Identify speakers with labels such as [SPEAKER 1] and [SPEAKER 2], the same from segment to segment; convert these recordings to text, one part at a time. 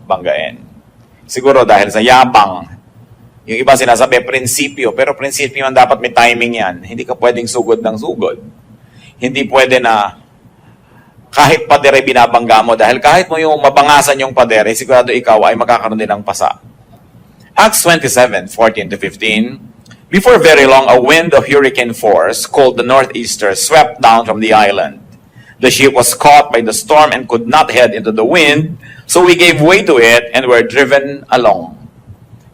[SPEAKER 1] banggain. Siguro dahil sa yabang, yung iba sinasabi, prinsipyo, pero prinsipyo man dapat may timing yan. Hindi ka pwedeng sugod ng sugod. Hindi pwede na kahit padere binabangga mo, dahil kahit mo yung mabangasan yung padere, sigurado ikaw ay makakaroon din ng pasa. Acts 27:14-15, before very long, a wind of hurricane force, called the Northeaster, swept down from the island. The ship was caught by the storm and could not head into the wind, so we gave way to it and were driven along.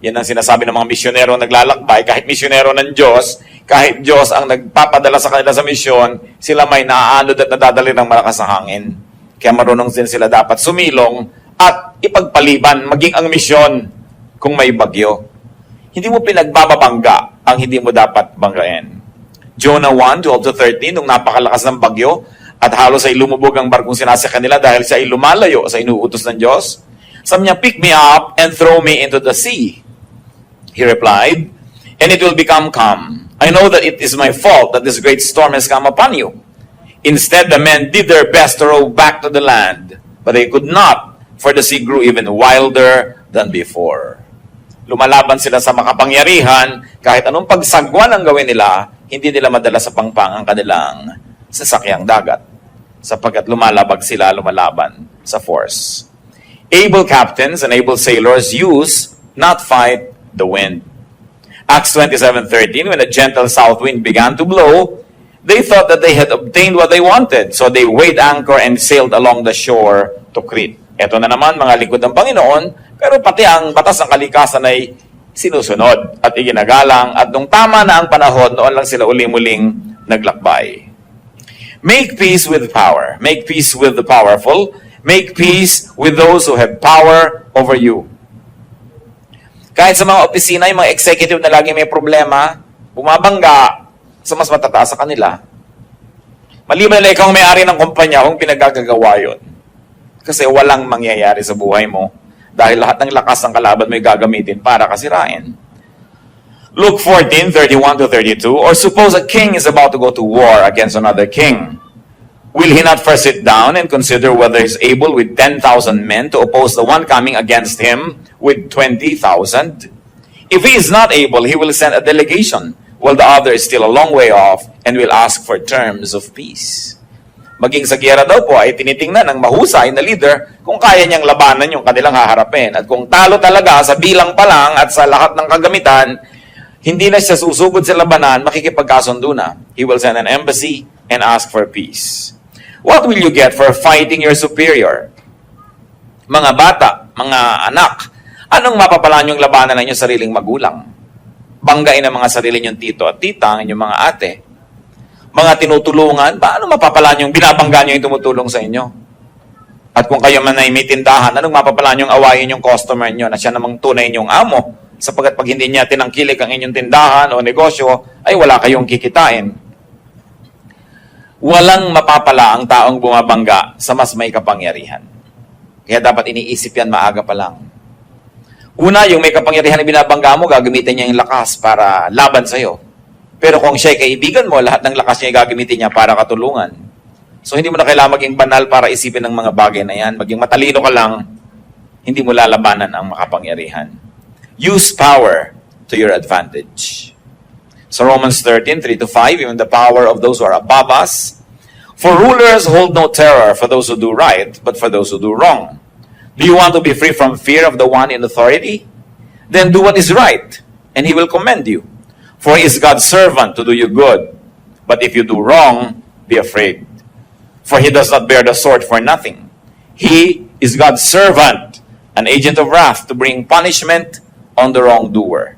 [SPEAKER 1] Yan ang sinasabi ng mga misyonero naglalakbay. Kahit misyonero ng Diyos, kahit Diyos ang nagpapadala sa kanila sa misyon, sila may naaanod at nadadali ng malakas na hangin. Kaya marunong din sila dapat sumilong at ipagpaliban, maging ang misyon kung may bagyo. Hindi mo pinagbababangga ang hindi mo dapat banggain. Jonah 1:12-13, nung napakalakas ng bagyo, at halos ay lumubog ang barkong sinasakyan nila dahil siya ay lumalayo sa inuutos ng Diyos. Sabi niya, pick me up and throw me into the sea. He replied, and it will become calm. I know that it is my fault that this great storm has come upon you. Instead, the men did their best to row back to the land, but they could not, for the sea grew even wilder than before. Lumalaban sila sa makapangyarihan, kahit anong pagsagwan ang gawin nila, hindi nila madala sa pangpang ang kanilang sasakyang dagat, sapagkat lumalaban sa force. Able captains and able sailors use, not fight, the wind. Acts 27:13, when a gentle south wind began to blow, they thought that they had obtained what they wanted, so they weighed anchor and sailed along the shore to Crete. Ito na naman, mga lingkod ng Panginoon, pero pati ang batas ng kalikasan ay sinusunod at iginagalang, at nung tama na ang panahon, noon lang sila uli-muling naglakbay. Make peace with power. Make peace with the powerful. Make peace with those who have power over you. Kahit sa mga opisina, yung mga executive na lagi may problema, bumabangga sa mas matataas sa kanila. Maliban na ikaw may-ari ng kumpanya, kung pinagagagawa yun. Kasi walang mangyayari sa buhay mo dahil lahat ng lakas ng kalaban mo ay gagamitin para kasirain. Luke 14:31-32, or suppose a king is about to go to war against another king. Will he not first sit down and consider whether he is able with 10,000 men to oppose the one coming against him with 20,000? If he is not able, he will send a delegation, while the other is still a long way off and will ask for terms of peace. Maging sa giyera daw po ay tinitingnan ng mahusay na leader kung kaya niyang labanan yung kanilang haharapin. At kung talo talaga sa bilang pa lang at sa lahat ng kagamitan, hindi na siya susugod sa labanan, makikipagkasundo na. He will send an embassy and ask for peace. What will you get for fighting your superior? Mga bata, mga anak, anong mapapalaan yung labanan ng inyong sariling magulang? Banggain ang mga sarili niyong tito at tita, ang inyong mga ate. Mga tinutulungan, paano mapapalaan yung binabangga niyo yung tumutulong sa inyo? At kung kayo man ay may tindahan, anong mapapalaan yung awayin yung customer niyo na siya namang tunay niyong amo? Sapagkat pag hindi niya tinangkilik ang inyong tindahan o negosyo, ay wala kayong kikitain. Walang mapapala ang taong bumabangga sa mas may kapangyarihan. Kaya dapat iniisip yan maaga pa lang. Una, yung may kapangyarihan na binabangga mo, gagamitin niya yung lakas para laban sa'yo. Pero kung siya'y kaibigan mo, lahat ng lakas niya gagamitin niya para katulungan. So hindi mo na kailangan maging banal para isipin ng mga bagay na yan. Maging matalino ka lang, hindi mo lalabanan ang makapangyarihan. Use power to your advantage. So Romans 13:3-5, even the power of those who are above us. For rulers hold no terror for those who do right, but for those who do wrong. Do you want to be free from fear of the one in authority? Then do what is right, and he will commend you. For he is God's servant to do you good. But if you do wrong, be afraid. For he does not bear the sword for nothing. He is God's servant, an agent of wrath to bring punishment on the wrongdoer.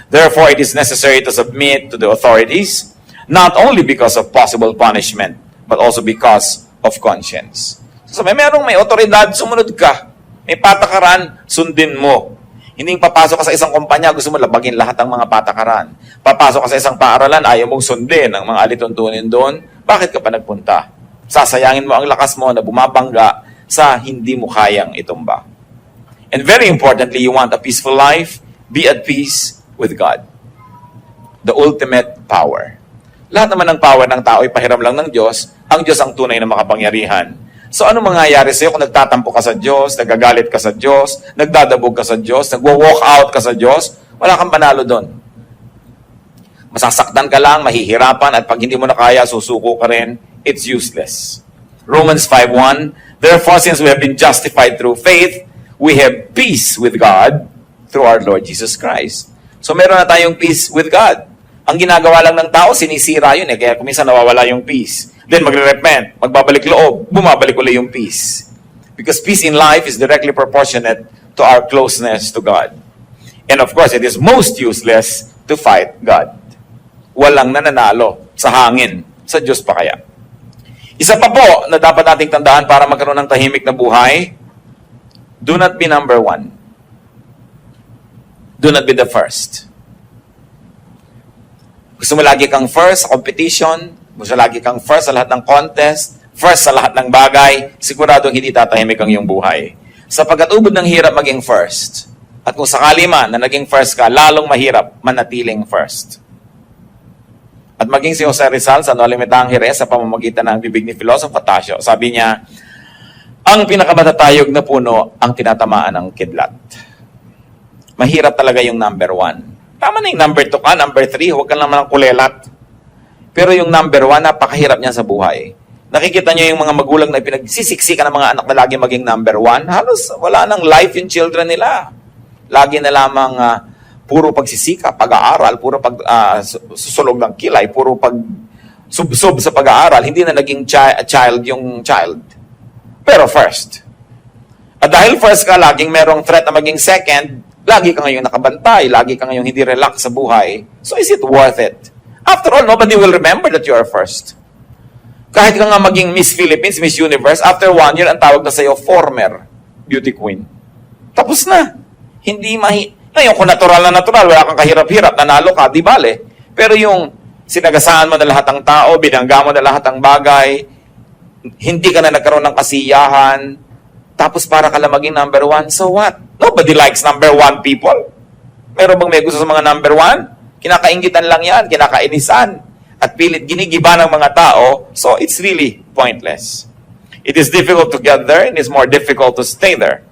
[SPEAKER 1] Therefore, it is necessary to submit to the authorities, not only because of possible punishment, but also because of conscience. So, merong may otoridad, sumunod ka. May patakaran, sundin mo. Hindi papasok ka sa isang kumpanya, gusto mo labagin lahat ng mga patakaran. Papasok ka sa isang paaralan, ayaw mong sundin ang mga alituntunin doon. Bakit ka pa nagpunta? Sasayangin mo ang lakas mo na bumabangga sa hindi mo kayang itumba. And very importantly, you want a peaceful life, be at peace with God. The ultimate power. Lahat naman ng power ng tao ay pahiram lang ng Diyos. Ang Diyos ang tunay na makapangyarihan. So ano mangyayari sa'yo kung nagtatampo ka sa Diyos, nagagalit ka sa Diyos, nagdadabog ka sa Diyos, nagwo-walk out ka sa Diyos? Wala kang panalo doon. Masasaktan ka lang, mahihirapan, at pag hindi mo na kaya, susuko ka rin. It's useless. Romans 5:1, therefore, since we have been justified through faith, we have peace with God through our Lord Jesus Christ. So meron na tayong peace with God. Ang ginagawa lang ng tao, sinisira yun kaya kuminsan nawawala yung peace. Then magre-repent, magbabalik loob, bumabalik ulit yung peace. Because peace in life is directly proportionate to our closeness to God. And of course, it is most useless to fight God. Walang nananalo sa hangin. Sa Diyos pa kaya. Isa pa po na dapat nating tandaan para magkaroon ng tahimik na buhay, do not be number one. Do not be the first. Gusto mo lagi kang first sa competition, gusto lagi kang first sa lahat ng contest, first sa lahat ng bagay, siguradong hindi tatahimik ang iyong buhay. Sapagkat ubod ng hirap maging first. At kung sakali man na naging first ka, lalong mahirap manatiling first. At maging si Jose Rizal sa No Limitang Jerez sa pamamagitan ng bibig ni Filosofo Tasio, sabi niya, ang pinakamatatayog na puno ang tinatamaan ng kidlat. Mahirap talaga yung number one. Tama na yung number 2 ka, number 3, huwag ka lang naman kulelat. Pero yung number 1, napakahirap niya sa buhay. Nakikita niyo yung mga magulang na pinagsisiksikan ng mga anak na lagi maging number 1, halos wala nang life yung children nila. Lagi na lamang puro pagsisika, pag-aaral, puro susulog ng kilay, puro subsob sa pag-aaral, hindi na naging child yung child. Pero first. At dahil first ka, laging merong threat na maging second, lagi ka ngayong nakabantay, lagi ka ngayong hindi relax sa buhay. So is it worth it? After all, nobody will remember that you are first. Kahit ka nga maging Miss Philippines, Miss Universe, after 1 year, ang tawag na sa'yo, former beauty queen. Tapos na. Hindi ngayon, kung natural na natural, wala kang kahirap-hirap, nanalo ka, di bale. Pero yung sinagasaan mo na lahat ng tao, binangga mo na lahat ng bagay, hindi ka na nagkaroon ng kasiyahan, tapos para ka lang maging number 1, so what? Nobody likes number 1 people. Meron bang may gusto sa mga number 1? Kinakaingitan lang yan, kinakainisan. At pilit ginigiba ng mga tao, so it's really pointless. It is difficult to get there, and it's more difficult to stay there.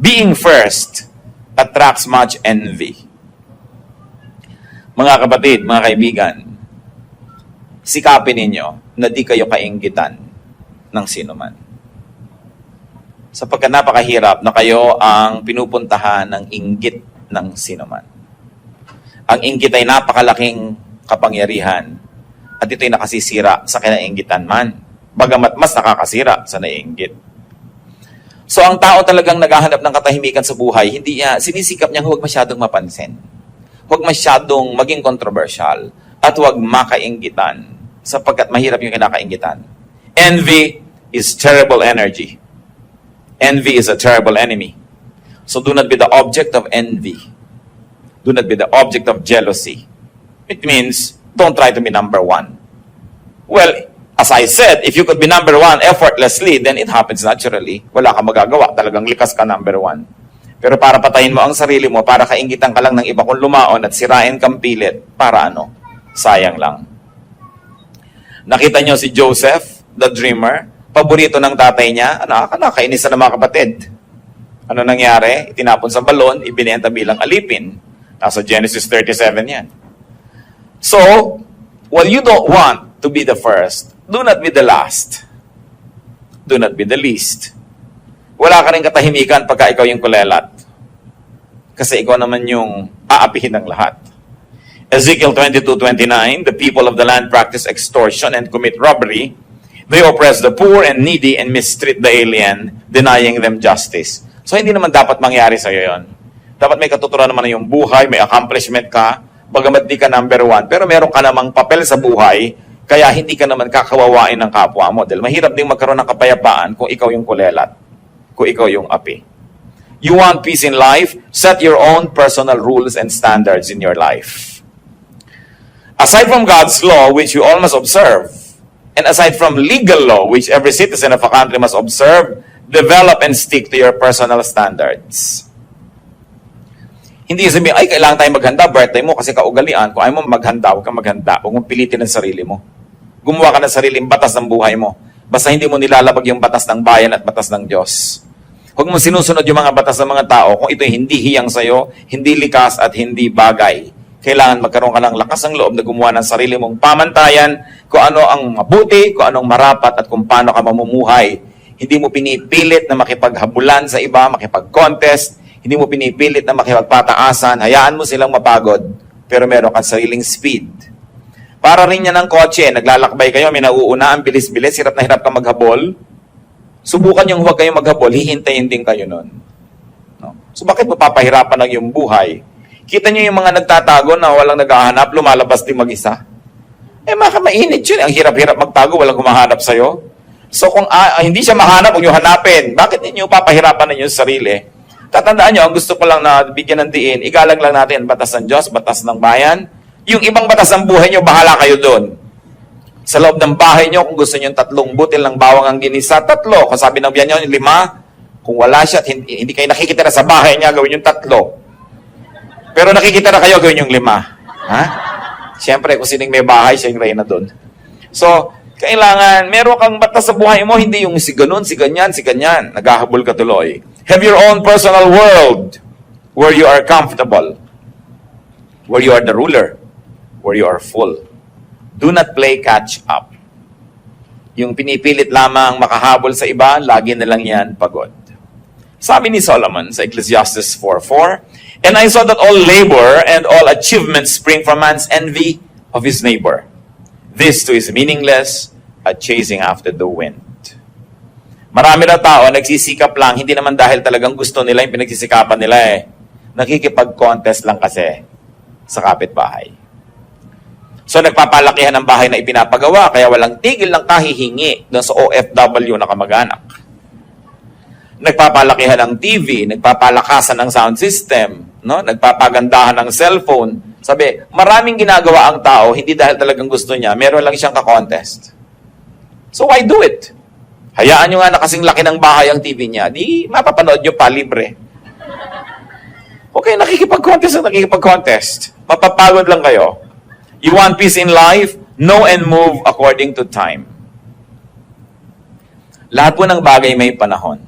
[SPEAKER 1] Being first attracts much envy. Mga kapatid, mga kaibigan, sikapin ninyo na di kayo kainggitan ng sino man. Sapagkat napakahirap na kayo ang pinupuntahan ng inggit ng sino man. Ang inggit ay napakalaking kapangyarihan at ito'y nakasisira sa kinainggitan man. Bagamat mas nakakasira sa naiinggit. So ang tao talagang naghahanap ng katahimikan sa buhay, hindi niya, sinisikap niya huwag masyadong mapansin. Huwag masyadong maging controversial at huwag makainggitan sapagkat mahirap yung kinakainggitan. Envy is terrible energy. Envy is a terrible enemy. So do not be the object of envy. Do not be the object of jealousy. It means, don't try to be number 1. Well, as I said, if you could be number 1 effortlessly, then it happens naturally. Wala kang magagawa. Talagang likas ka number 1. Pero para patayin mo ang sarili mo, para kainggitan ka lang ng iba kung lumaon at sirain kang pilit, para ano? Sayang lang. Nakita niyo si Joseph, the dreamer, paborito ng tatay niya, nakakainis na mga kapatid. Ano nangyari? Itinapon sa balon, ibinenta bilang alipin. Nasa Genesis 37 yan. So, while you don't want to be the first, do not be the last. Do not be the least. Wala ka rin katahimikan pagka ikaw yung kulelat. Kasi ikaw naman yung aapihin ng lahat. Ezekiel 22:29, the people of the land practice extortion and commit robbery. They oppress the poor and needy and mistreat the alien, denying them justice. So, hindi naman dapat mangyari sa'yo yon. Dapat may katuturan naman na yung buhay, may accomplishment ka, bagamat di ka number 1, pero meron ka namang papel sa buhay, kaya hindi ka naman kakawawain ng kapwa mo. Dahil mahirap ding magkaroon ng kapayapaan kung ikaw yung kulelat, kung ikaw yung api. You want peace in life? Set your own personal rules and standards in your life. Aside from God's law, which you all must observe, and aside from legal law, which every citizen of a country must observe, develop and stick to your personal standards. Hindi sabihin, ay, kailangan tayo maghanda, birthday mo kasi kaugalian. Kung ayaw mo maghanda, huwag kang maghanda. Huwag mong pilitin ang sarili mo. Gumawa ka ng sariling batas ng buhay mo. Basta hindi mo nilalabag yung batas ng bayan at batas ng Diyos. Huwag mo sinusunod yung mga batas ng mga tao kung ito'y hindi hiyang sa'yo, hindi likas at hindi bagay. Kailangan magkaroon ka ng lakas ng loob na gumawa ng sarili mong pamantayan kung ano ang mabuti, kung anong marapat at kung paano ka mamumuhay. Hindi mo pinipilit na makipaghabulan sa iba, makipag-contest. Hindi mo pinipilit na makipagpataasan. Hayaan mo silang mapagod, pero meron kang sariling speed. Para rin yan ng kotse, naglalakbay kayo, may nauuna, ang bilis-bilis, hirap na hirap ka maghabol. Subukan yung huwag kayong maghabol, hihintayin din kayo nun. No? So bakit mo papahirapan lang yung buhay? Kita nyo yung mga nagtatago na walang naghahanap, lumalabas din mag-isa. Mainit yun. Ang hirap-hirap magtago, walang humahanap sa'yo. So kung hindi siya mahanap, huwag nyo hanapin. Bakit ninyo papahirapan ninyo sa sarili? Tatandaan nyo, ang gusto ko lang na bigyan ng diin, igalang lang natin batas ng Diyos, batas ng bayan. Yung ibang batas ng buhay nyo, bahala kayo doon. Sa loob ng bahay nyo, kung gusto nyo 3 butil ng bawang ang ginisa, 3. Kung sabi ng biyan nyo, 5. Kung wala siya at hindi kayo nakikita na sa bahay niya, gawin yung 3. Pero nakikita na kayo, gawin yung 5. Ha? Siyempre, kung sining may bahay, siya yung reyna doon. So, kailangan, meron kang batas sa buhay mo, hindi yung si ganun, si ganyan, si ganyan. Naghahabol ka tuloy. Have your own personal world where you are comfortable, where you are the ruler, where you are full. Do not play catch up. Yung pinipilit lamang makahabol sa iba, lagi na lang yan pagod. Sabi ni Solomon sa Ecclesiastes 4:4, "And I saw that all labor and all achievement spring from man's envy of his neighbor. This too is meaningless, a chasing after the wind." Marami na tao nagsisikap lang, hindi naman dahil talagang gusto nila yung pinagsisikapan nila eh. Nakikipag-contest lang kasi sa kapitbahay. So nagpapalakihan ng bahay na ipinapagawa, kaya walang tigil ng kahihingi doon sa OFW na kamag-anak. Nagpapalakihan ng TV, nagpapalakasan ng sound system, no? Nagpapagandahan ng cellphone. Sabi, maraming ginagawa ang tao, hindi dahil talagang gusto niya, meron lang siyang ka-contest. So why do it? Hayaan nyo nga na kasing laki ng bahay ang TV niya, di mapapanood nyo pa libre. Okay, nakikipag-contest. Mapapagod lang kayo. You want peace in life? Know and move according to time. Lahat po ng bagay may panahon.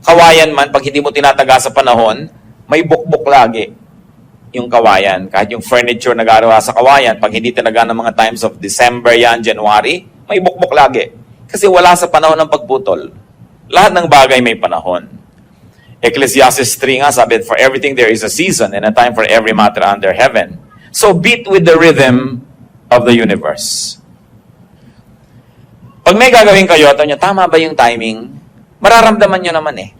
[SPEAKER 1] Kawayan man, pag hindi mo tinataga sa panahon, may bukbok lagi yung kawayan. Kahit yung furniture na gagawa sa kawayan, pag hindi tinaga ng mga times of December yan, January, may bukbok lagi. Kasi wala sa panahon ng pagputol. Lahat ng bagay may panahon. Ecclesiastes 3 nga, sabi, "For everything there is a season and a time for every matter under heaven." So beat with the rhythm of the universe. Pag may gagawin kayo, tama ba yung timing? Mararamdaman nyo naman eh.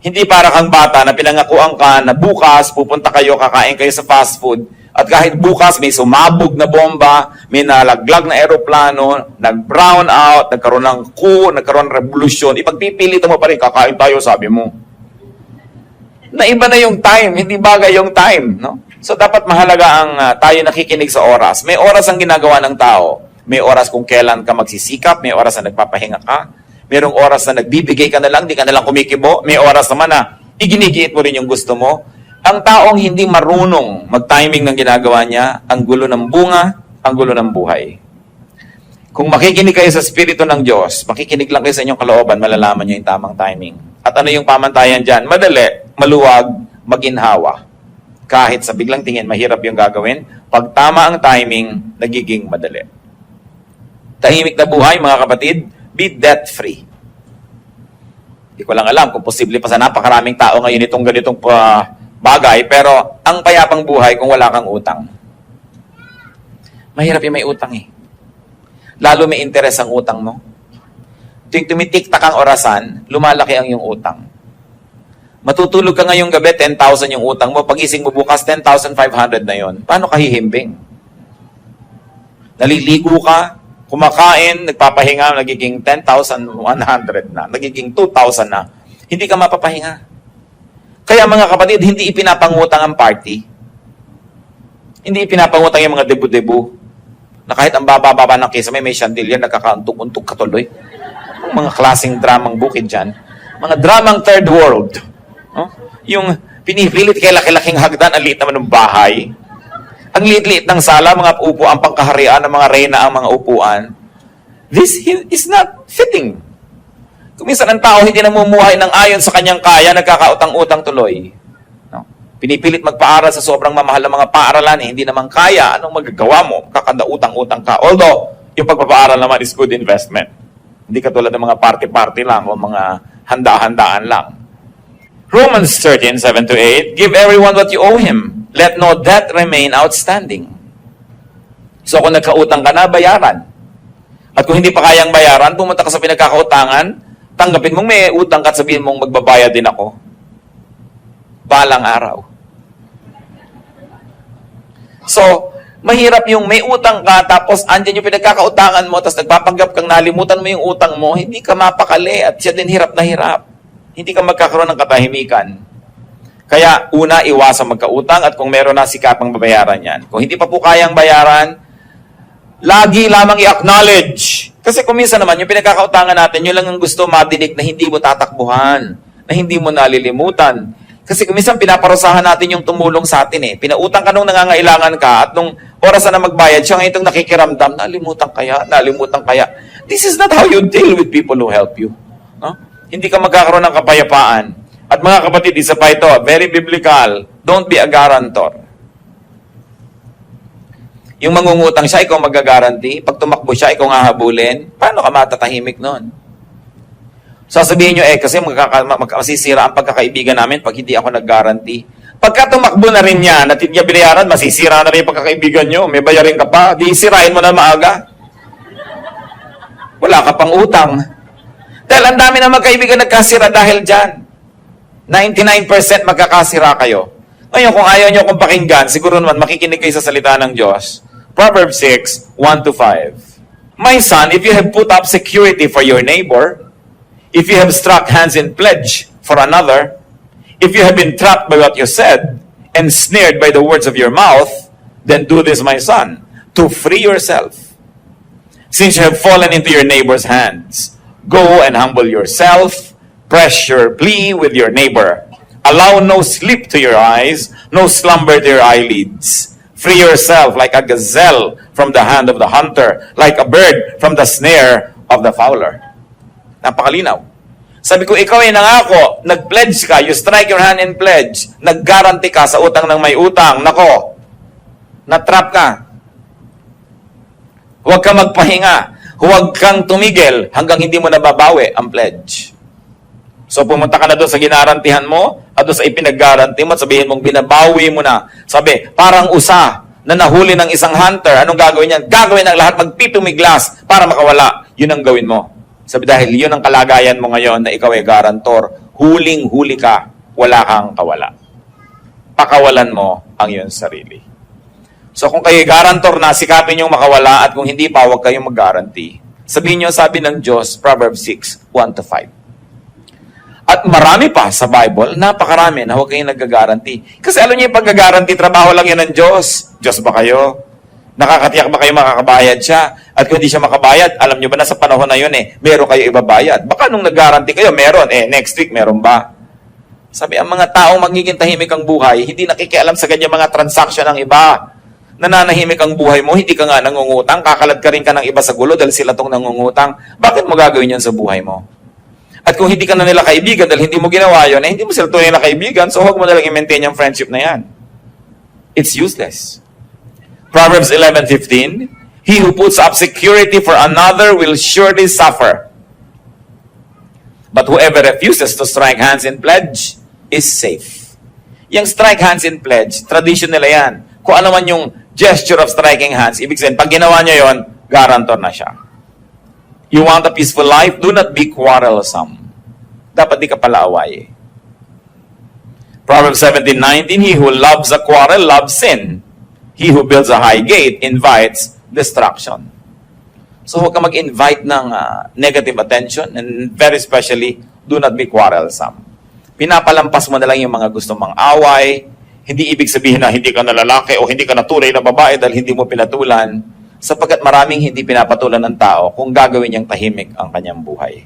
[SPEAKER 1] Hindi para kang bata na pinangakuan ka na bukas pupunta kayo, kakain kayo sa fast food, at kahit bukas may sumabog na bomba, may nalaglag na eroplano, nag-brown out, nagkaroon ng coup, nagkaroon ng revolusyon, ipagpipilitan mo pa rin, kakain tayo, sabi mo. Naiba na yung time, hindi bagay yung time, no? So dapat mahalaga ang tayo nakikinig sa oras. May oras ang ginagawa ng tao. May oras kung kailan ka magsisikap, may oras na nagpapahinga ka, mayroong oras na nagbibigay ka na lang, di ka na lang kumikibo, may oras naman na iginigiit mo rin yung gusto mo. Ang taong hindi marunong mag-timing ng ginagawa niya, ang gulo ng bunga, ang gulo ng buhay. Kung makikinig kayo sa Espiritu ng Diyos, makikinig lang kayo sa inyong kalooban, malalaman niyo yung tamang timing. At ano yung pamantayan dyan? Madali, maluwag, maginhawa. Kahit sa biglang tingin, mahirap yung gagawin. Pag tama ang timing, nagiging madali. Tahimik na buhay, mga kapatid, be debt-free. Hindi ko lang alam kung posible pa sa napakaraming tao ngayon itong ganitong bagay, pero ang payapang buhay kung wala kang utang. Mahirap yung may utang eh. Lalo may interes ang utang mo. Tuwing tumitiktak ang orasan, lumalaki ang iyong utang. Matutulog ka ngayong gabi, 10,000 yung utang mo. Pagising mo bukas, 10,500 na yon. Paano ka hihimbing? Naliligo ka, kumakain, nagpapahinga, nagiging 10,100 na, nagiging 2,000 na. Hindi ka mapapahinga. Kaya mga kapatid, hindi ipinapangutang ang party. Hindi ipinapangutang yung mga debu-debu. Na kahit ang baba-baba ng kesa, may chandelier, nagkakauntok-untok katuloy. Mga klaseng dramang bukid dyan. Mga dramang third world. Yung pinipilit kay laki-laking hagdan, ang liit naman ng bahay. Ang liit-liit ng sala, mga upuan, pangkaharian ng mga reyna ang mga upuan. This is not fitting. Kung minsan ang tao hindi namumuhay ng ayon sa kanyang kaya, nagkakautang-utang tuloy. No? Pinipilit magpaaral sa sobrang mamahal ng mga paaralan, hindi naman kaya, anong magagawa mo? Kakanda-utang-utang ka. Although, yung pagpapaaral naman is good investment. Hindi katulad ng mga party-party lang o mga handa-handaan lang. Romans 13:7-8, give everyone what you owe him. Let no debt remain outstanding. So kung nagkautang ka na, bayaran. At kung hindi pa kayang bayaran, pumunta ka sa pinagkakautangan, tanggapin mong may utang ka at sabihin mong magbabayad din ako. Balang araw. So, mahirap yung may utang ka, tapos andyan yung pinagkakautangan mo, tapos nagpapanggap kang nalimutan mo yung utang mo, hindi ka mapakali at siya din hirap na hirap. Hindi ka magkakaroon ng katahimikan. Kaya, una, iwasan magkautang at kung meron na, sikapang babayaran yan. Kung hindi pa po kayang bayaran, lagi lamang i-acknowledge. Kasi kung minsan naman, yung pinagkakautangan natin, yun lang ang gusto madinig na hindi mo tatakbuhan, na hindi mo nalilimutan. Kasi kung minsan pinaparusahan natin yung tumulong sa atin eh. Pinautang ka nung nangangailangan ka at nung oras na magbayad, siya ngayon itong nakikiramdam, nalimutan kaya. This is not how you deal with people who help you. No? Hindi ka magkakaroon ng kapayapaan. At mga kapatid, isa pa ito, very biblical, don't be a guarantor. Yung mangungutang siya, ikaw magagaranti. Pag tumakbo siya, ikaw nga habulin. Paano ka matatahimik nun? Sasabihin nyo, kasi masisira ang pagkakaibigan namin pag hindi ako nag-guarantee. Pagka tumakbo na rin niya, at niya binayaran, masisira na rin yung pagkakaibigan nyo. May bayarin ka pa, di sirain mo na maaga. Wala ka pang utang. Dahil ang dami na magkaibigan nagkasira dahil dyan. 99% magkakasira kayo. Ngayon, kung ayaw nyo kong pakinggan, siguro naman makikinig kayo sa salita ng Diyos. Proverbs 6:1-5. My son, if you have put up security for your neighbor, if you have struck hands in pledge for another, if you have been trapped by what you said, and snared by the words of your mouth, then do this, my son, to free yourself. Since you have fallen into your neighbor's hands, go and humble yourself, press your plea with your neighbor. Allow no sleep to your eyes, no slumber to your eyelids. Free yourself like a gazelle from the hand of the hunter, like a bird from the snare of the fowler. Napakalinaw. Sabi ko, ikaw ay nangako, nag-pledge ka, you strike your hand in pledge, nag-guarantee ka sa utang ng may utang, nako, na-trap ka. Huwag kang magpahinga, huwag kang tumigil hanggang hindi mo nababawi ang pledge. So pumunta ka na doon sa ginarantihan mo at doon sa ipinag-guarantee mo at sabihin mong binabawi mo na. Sabi, parang usa na nahuli ng isang hunter. Anong gagawin niyan? Gagawin ng lahat, magpitumiglas para makawala. Yun ang gawin mo. Sabi, dahil yun ang kalagayan mo ngayon na ikaw ay garantor. Huling-huli ka, wala kang kawala. Pakawalan mo ang iyong sarili. So kung kayo garantor na, sikapin niyong makawala at kung hindi pa, huwag kayong mag-guarantee. Sabihin niyo, sabi ng Diyos, Proverbs 6:1-5. At marami pa sa Bible, napakarami na huwag kayong nag-guarantee. Kasi alam niyo yung pag-guarantee, trabaho lang yan ng Diyos. Diyos ba kayo? Nakakatiyak ba kayo makakabayad siya? At kung hindi siya makabayad, alam niyo ba na sa panahon na yun meron kayo ibabayad. Baka nung nag-guarantee kayo, meron. Next week, meron ba? Sabi, ang mga taong magiging tahimik ang buhay, hindi nakikialam sa ganyan mga transaction ng iba. Nananahimik ang buhay mo, hindi ka nga nangungutang, kakalad ka rin ka ng iba sa gulo dahil sila tong nangungutang. Bakit mo gagawin yan sa buhay mo? At kung hindi ka na nila kaibigan dahil hindi mo ginawa yun, hindi mo sila tunay na kaibigan, so huwag mo nalang i-maintain yung friendship na yan. It's useless. Proverbs 11:15, he who puts up security for another will surely suffer. But whoever refuses to strike hands in pledge is safe. Yung strike hands in pledge, tradition nila yan. Kung ano man yung gesture of striking hands, ibig sabihin, pag ginawa niya yon, guarantor na siya. You want a peaceful life? Do not be quarrelsome. Dapat di ka palaaway. Proverbs 17:19, he who loves a quarrel loves sin. He who builds a high gate invites destruction. So huwag ka mag-invite ng negative attention and very especially, do not be quarrelsome. Pinapalampas mo na lang yung mga gusto mong away. Hindi ibig sabihin na hindi ka na lalaki o hindi ka na tunay na babae dahil hindi mo pinatulan. Sapagkat maraming hindi pinapatulan ng tao kung gagawin niyang tahimik ang kanyang buhay.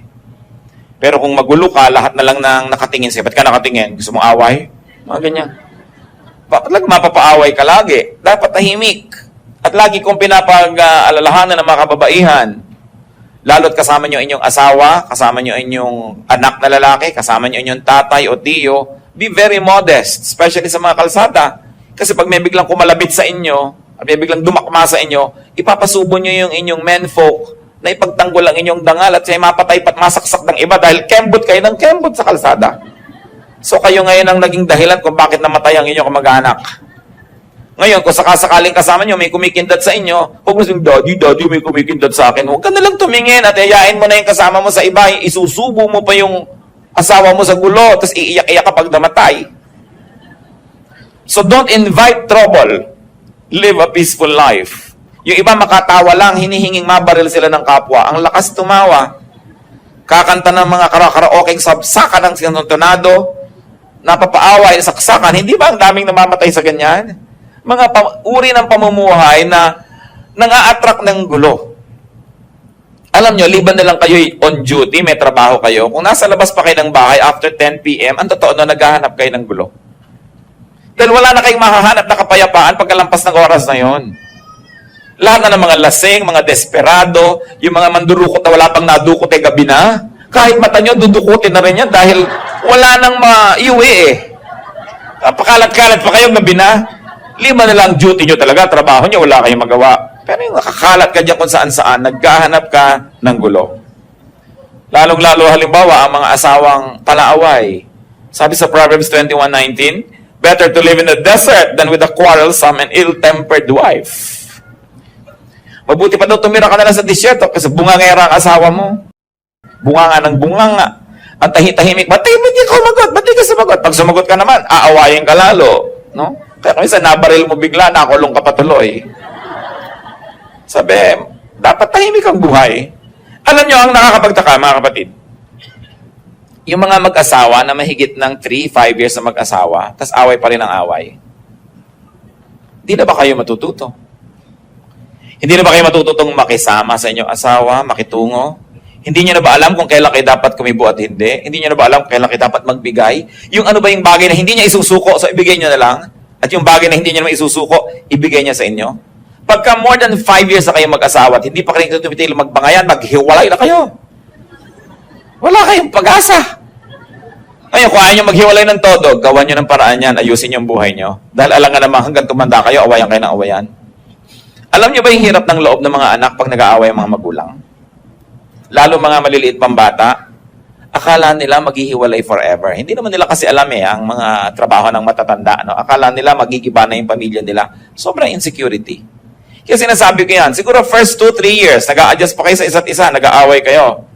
[SPEAKER 1] Pero kung magulo ka, lahat na lang nang nakatingin sa'yo. Ba't ka nakatingin? Gusto mong away? Mga ganyan. Bakit mapapaaway ka lagi? Dapat tahimik. At lagi kong pinapag-alalahanan ng mga kababaihan Lalo't kasama nyo inyong asawa, kasama nyo inyong anak na lalaki, kasama nyo inyong tatay o tiyo, be very modest, especially sa mga kalsada. Kasi pag may biglang kumalabit sa inyo, at may biglang dumakma sa inyo, ipapasubo nyo yung inyong menfolk na ipagtanggol ang inyong dangal at siya mapatay pat masaksak ng iba dahil kembot kayo ng kembot sa kalsada. So kayo ngayon ang naging dahilan kung bakit namatay ang inyong kamag-anak. Ngayon, kung sakasakaling kasama nyo, may kumikindat sa inyo, huwag mo saying, Daddy, may kumikindat sa akin. Huwag ka na lang tumingin at yayain mo na yung kasama mo sa iba, isusubo mo pa yung asawa mo sa gulo, tapos iiyak-iyak kapag namatay. So don't invite trouble. Live a peaceful life. Yung iba makatawa lang, hinihinging mabaril sila ng kapwa. Ang lakas tumawa. Kakanta ng mga karaoke sabsakan ng sinuntonado, napapaaway, saksakan. Hindi ba ang daming namamatay sa ganyan? Mga uri ng pamumuhay na nang-a-attract ng gulo. Alam nyo, liban na lang kayo on duty, may trabaho kayo. Kung nasa labas pa kayo ng bahay after 10 p.m., ang totoo na naghahanap kayo ng gulo. Dahil wala na kayong mahahanap na kapayapaan pagkalampas ng oras na yon. Lahat na ng mga lasing, mga desperado, yung mga mandurukot na wala pang nadukot ay gabi na, kahit mata nyo, dudukutin na rin yan dahil wala nang maiuwi eh. Pakalat-kalat pa kayo gabi na. Lima na lang duty nyo talaga, trabaho nyo, wala kayong magawa. Pero yung nakakalat ka dyan kung saan-saan, naghahanap ka ng gulo. Lalong-lalo halimbawa, ang mga asawang palaaway. Sabi sa Proverbs 21:19, better to live in the desert than with a quarrelsome and ill-tempered wife. Mabuti pa daw tumira ka na lang sa disyerto kasi bungangera ang asawa mo. Bunganga ng bunganga. Ang tahimik, ba't di ka sumagot? Ba't di ka sumagot? Pag sumagot ka naman, aawayin ka lalo. No? Kaya minsan, nabaril mo bigla, nakulong ka patuloy. Sabi, dapat tahimik ang buhay. Alam nyo, ang nakakapagtaka, mga kapatid, yung mga mag-asawa na mahigit ng 3-5 years na mag-asawa, tas away pa rin ang away. Hindi na ba kayo matututo? Hindi na ba kayo matututong makisama sa inyong asawa, makitungo? Hindi nyo na ba alam kung kailan kayo dapat kumibo at hindi? Hindi nyo na ba alam kung kailan kayo dapat magbigay? Yung ano ba yung bagay na hindi niya isusuko, so ibigay nyo na lang? At yung bagay na hindi niya naman isusuko, ibigay niya sa inyo? Pagka more than 5 years na kayo mag-asawa at hindi pa kayo tumitil magbangayan, maghiwalay na kayo. Wala kayong pag-asa. Ngayon, kung ayaw nyo maghiwalay ng todo, gawan nyo ng paraan yan, ayusin yung buhay nyo. Dahil alam nga naman, hanggang tumanda kayo, awayan kayo ng awayan. Alam nyo ba yung hirap ng loob ng mga anak pag nag-aaway ang mga magulang? Lalo mga maliliit pang bata, akala nila maghihiwalay forever. Hindi naman nila kasi alam ang mga trabaho ng matatanda. No? Akala nila magigiba na yung pamilya nila. Sobrang insecurity. Kaya sinasabi ko yan, siguro first 2-3 years, nag-a-adjust pa kayo sa isa't isa, nag-aaway kayo.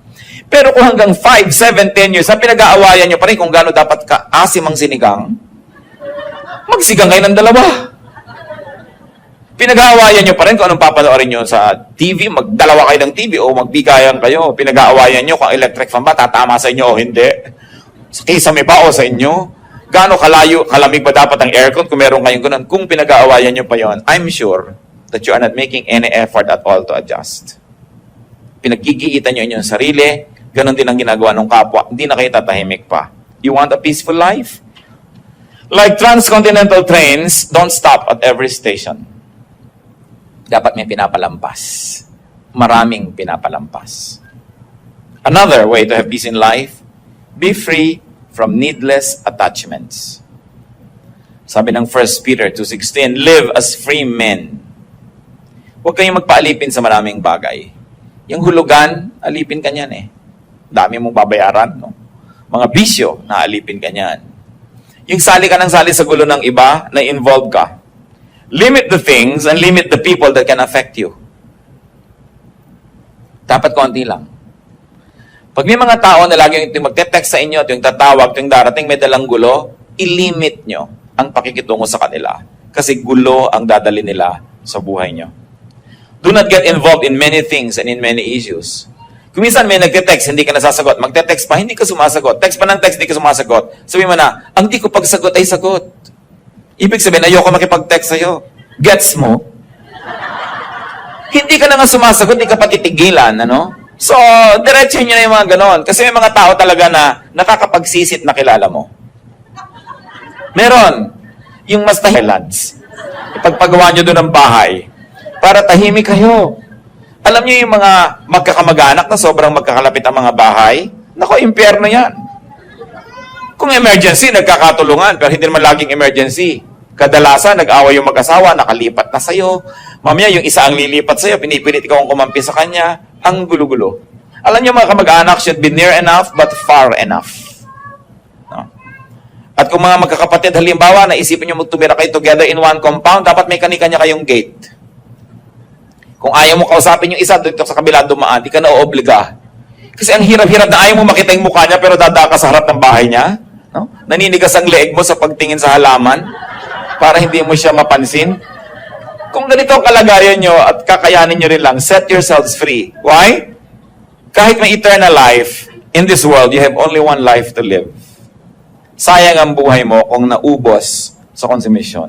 [SPEAKER 1] Pero kung hanggang 5, 7, 10 years, ang pinag-aawayan nyo pa rin kung gaano dapat ka-asim ang sinigang, magsigang kayo ng dalawa. Pinag-aawayan nyo pa rin kung anong papanoorin nyo sa TV, magdalawa kayo ng TV o magbigayan kayo. Pinag-aawayan nyo kung electric fan ba, tatama sa inyo o hindi. Sa kisame ba o sa inyo? Gaano kalayo, kalamig ba dapat ang aircon kung meron kayong ganun? Kung pinag-aawayan nyo pa yon, I'm sure that you are not making any effort at all to adjust. Pinagkikiitan nyo inyong sarili, ganun din ang ginagawa ng kapwa, hindi na kayo tatahimik pa. You want a peaceful life? Like transcontinental trains, don't stop at every station. Dapat may pinapalampas. Maraming pinapalampas. Another way to have peace in life, be free from needless attachments. Sabi ng 1 Peter 2:16, live as free men. Huwag kayong magpaalipin sa maraming bagay. Yung hulugan, alipin ka niyan eh. Dami mong babayaran, no? Mga bisyo, naalipin ka niyan. Yung sali ka ng sali sa gulo ng iba, na-involve ka. Limit the things and limit the people that can affect you. Dapat konti lang. Pag may mga tao na lagi yung magte-text sa inyo, yung tatawag, yung darating may dalang gulo, ilimit nyo ang pakikitungo sa kanila. Kasi gulo ang dadali nila sa buhay nyo. Do not get involved in many things and in many issues. Kung minsan may nagte-text, hindi ka nasasagot. Magte-text pa, hindi ka sumasagot. Text pa ng text, hindi ka sumasagot. Sabi mo na, ang di ko pagsagot ay sagot. Ibig sabihin, ayoko makipag-text sa'yo. Gets mo? Hindi ka na nga sumasagot, hindi ka patitigilan, ano? So, diretso nyo na yung mga ganon. Kasi may mga tao talaga na nakakapagsisit na kilala mo. Meron. Yung mas tahimik, lads. Ipagpagawa nyo doon ng bahay para tahimik kayo. Alam niyo yung mga magkakamag-anak na sobrang magkakalapit ang mga bahay? Nako, impyerno yan. Kung emergency, nagkakatulungan, pero hindi naman laging emergency. Kadalasan, nag-away yung mag-asawa, nakalipat na sa'yo. Mamaya, yung isa ang lilipat sa'yo, pinipilit ikaw ang kumampi sa kanya. Ang gulo-gulo. Alam niyo, mga kamag-anak should be near enough, but far enough. No? At kung mga magkakapatid, halimbawa, naisipin niyo magtumira kayo together in one compound, dapat may kanya-kanya kayong gate. Kung ayaw mo kausapin yung isa dito sa kabila dumaan, di ka na oobliga. Kasi ang hirap-hirap na ayaw mo makita yung mukha niya pero dadaan ka sa harap ng bahay niya. No? Naninigas ang leeg mo sa pagtingin sa halaman para hindi mo siya mapansin. Kung ganito ang kalagayan nyo at kakayanin nyo rin lang, set yourselves free. Why? Kahit may eternal life, in this world, you have only one life to live. Sayang ang buhay mo kung naubos sa consummation.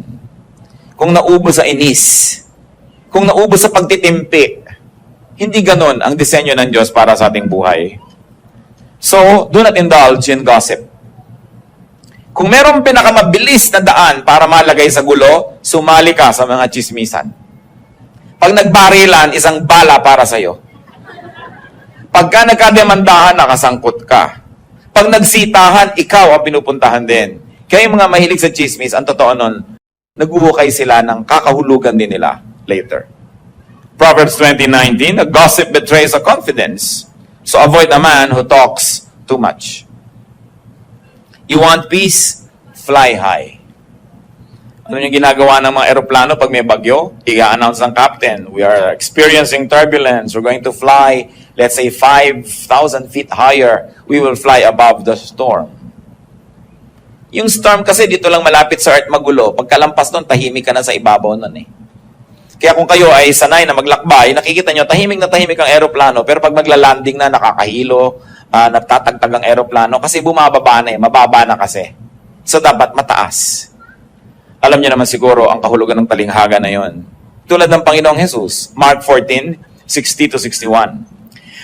[SPEAKER 1] Kung naubos sa inis. Kung naubos sa pagtitimpi. Hindi ganon ang disenyo ng Diyos para sa ating buhay. So, do not indulge in gossip. Kung merong pinakamabilis na daan para malagay sa gulo, sumali ka sa mga chismisan. Pag nagbarilan, isang bala para sa'yo. Pagka nagkademandahan, nakasangkot ka. Pag nagsitahan, ikaw ang pinupuntahan din. Kaya yung mga mahilig sa chismis, ang totoo nun, naguhukay sila ng kakahulugan din nila later. Proverbs 20:19, a gossip betrays a confidence. So avoid a man who talks too much. You want peace? Fly high. Ano yung ginagawa ng mga eroplano pag may bagyo? I-announce ng captain, we are experiencing turbulence. We're going to fly, let's say, 5,000 feet higher. We will fly above the storm. Yung storm kasi dito lang malapit sa earth magulo. Pagkalampas nun, tahimik ka na sa ibabaw nun eh. Kaya kung kayo ay sanay na maglakbay, nakikita nyo, tahimik na tahimik ang eroplano. Pero pag magla-landing na, nakakahilo, nagtatagtag ang eroplano kasi bumababa na eh, mababa na kasi. So dapat mataas. Alam niyo naman siguro ang kahulugan ng talinghaga na yon. Tulad ng Panginoong Jesus, Mark 14:60-61.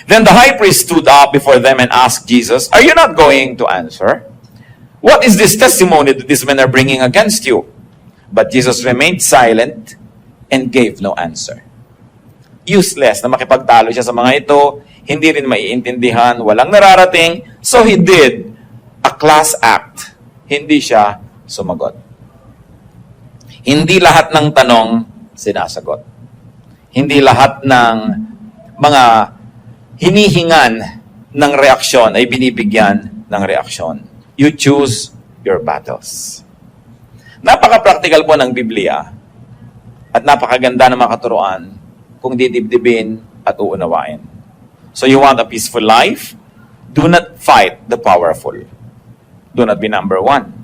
[SPEAKER 1] Then the high priest stood up before them and asked Jesus, "Are you not going to answer? What is this testimony that these men are bringing against you?" But Jesus remained silent and gave no answer. Useless na makipagtalo siya sa mga ito, hindi rin maiintindihan, walang nararating, so he did a class act. Hindi siya sumagot. Hindi lahat ng tanong sinasagot. Hindi lahat ng mga hinihingan ng reaksyon ay binibigyan ng reaksyon. You choose your battles. Napaka-practical po ng Biblia at napakaganda ng mga katuruan kung didibdibin at uunawain. So you want a peaceful life? Do not fight the powerful. Do not be number one.